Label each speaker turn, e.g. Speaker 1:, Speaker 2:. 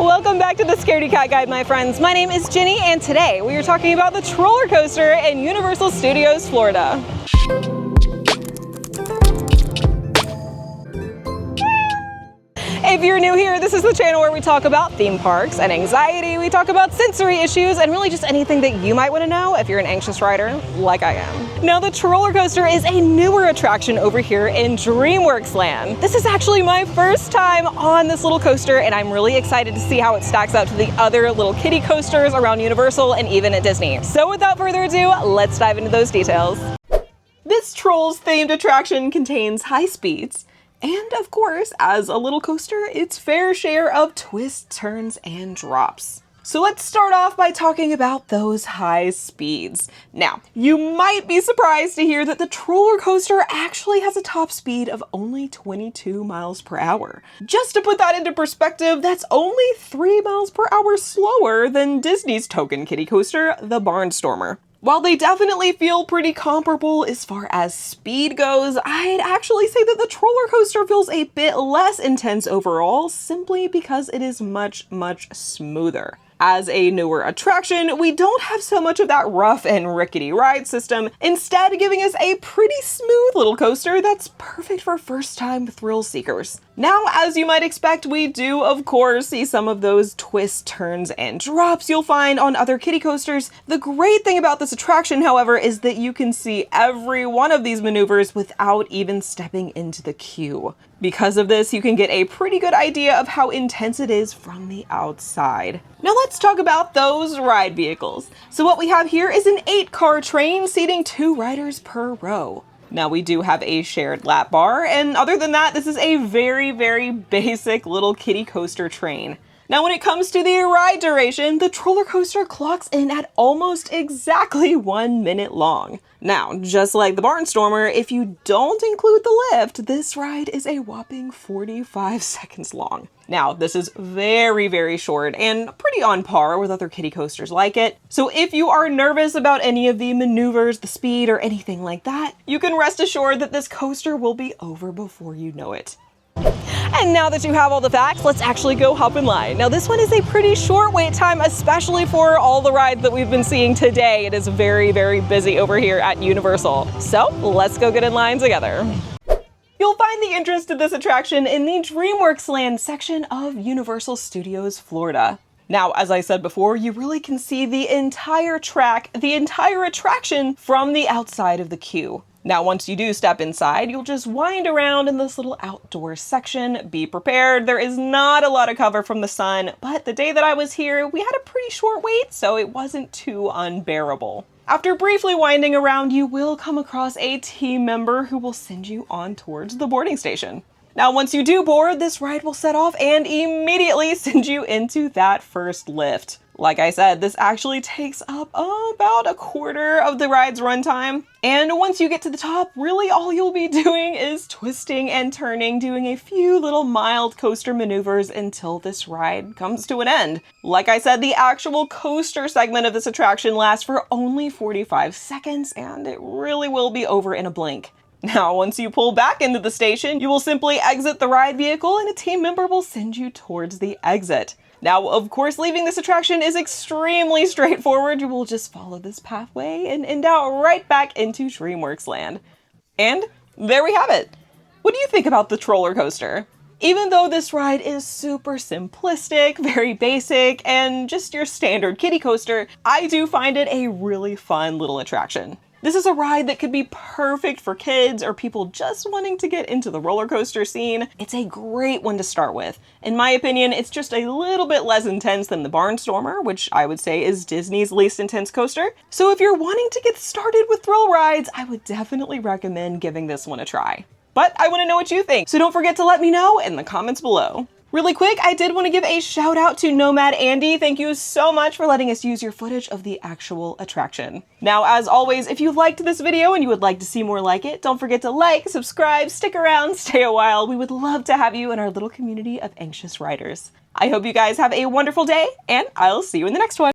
Speaker 1: Welcome back to the Scaredy Cat Guide, my friends. My name is Ginny, and today we are talking about the Trollercoaster in Universal Studios, Florida. If you're new here, this is the channel where we talk about theme parks and anxiety. We talk about sensory issues and really just anything that you might want to know if you're an anxious rider like I am. Now, the Trollercoaster is a newer attraction over here in DreamWorks Land. This is actually my first time on this little coaster, and I'm really excited to see how it stacks out to the other little kiddie coasters around Universal and even at Disney. So without further ado, let's dive into those details. This Trolls themed attraction contains high speeds, and of course, as a little coaster, its fair share of twists, turns, and drops. So let's start off by talking about those high speeds. Now, you might be surprised to hear that the Trollercoaster actually has a top speed of only 22 miles per hour. Just to put that into perspective, that's only 3 miles per hour slower than Disney's token kiddie coaster, the Barnstormer. While they definitely feel pretty comparable as far as speed goes, I'd actually say that the Trollercoaster feels a bit less intense overall, simply because it is much, much smoother. As a newer attraction, we don't have so much of that rough and rickety ride system, instead giving us a pretty smooth little coaster that's perfect for first-time thrill seekers. Now, as you might expect, we do, of course, see some of those twists, turns, and drops you'll find on other kiddie coasters. The great thing about this attraction, however, is that you can see every one of these maneuvers without even stepping into the queue. Because of this, you can get a pretty good idea of how intense it is from the outside. Now let's talk about those ride vehicles. So what we have here is an 8-car train seating 2 riders per row. Now we do have a shared lap bar, and other than that, this is a very, very basic little kiddie coaster train. Now when it comes to the ride duration, the Trollercoaster clocks in at almost exactly 1 minute long. Now, just like the Barnstormer, if you don't include the lift, this ride is a whopping 45 seconds long. Now, this is very, very short and pretty on par with other kiddie coasters like it. So if you are nervous about any of the maneuvers, the speed, or anything like that, you can rest assured that this coaster will be over before you know it. And now that you have all the facts, let's actually go hop in line. Now this one is a pretty short wait time, especially for all the rides that we've been seeing today. It is very, very busy over here at Universal. So let's go get in line together. You'll find the entrance to this attraction in the DreamWorks Land section of Universal Studios, Florida. Now, as I said before, you really can see the entire track, the entire attraction from the outside of the queue. Now, once you do step inside, you'll just wind around in this little outdoor section. Be prepared, there is not a lot of cover from the sun, but the day that I was here, we had a pretty short wait, so it wasn't too unbearable. After briefly winding around, you will come across a team member who will send you on towards the boarding station. Now, once you do board, this ride will set off and immediately send you into that first lift. Like I said, this actually takes up about a quarter of the ride's runtime. And once you get to the top, really all you'll be doing is twisting and turning, doing a few little mild coaster maneuvers until this ride comes to an end. Like I said, the actual coaster segment of this attraction lasts for only 45 seconds, and it really will be over in a blink. Now, once you pull back into the station, you will simply exit the ride vehicle and a team member will send you towards the exit. Now, of course, leaving this attraction is extremely straightforward. You will just follow this pathway and end out right back into DreamWorks Land. And there we have it. What do you think about the Trollercoaster? Even though this ride is super simplistic, very basic, and just your standard kiddie coaster, I do find it a really fun little attraction. This is a ride that could be perfect for kids or people just wanting to get into the roller coaster scene. It's a great one to start with. In my opinion, it's just a little bit less intense than the Barnstormer, which I would say is Disney's least intense coaster. So if you're wanting to get started with thrill rides, I would definitely recommend giving this one a try. But I want to know what you think, so don't forget to let me know in the comments below. Really quick, I did want to give a shout out to Nomad Andy. Thank you so much for letting us use your footage of the actual attraction. Now, as always, if you liked this video and you would like to see more like it, don't forget to like, subscribe, stick around, stay a while. We would love to have you in our little community of anxious riders. I hope you guys have a wonderful day, and I'll see you in the next one.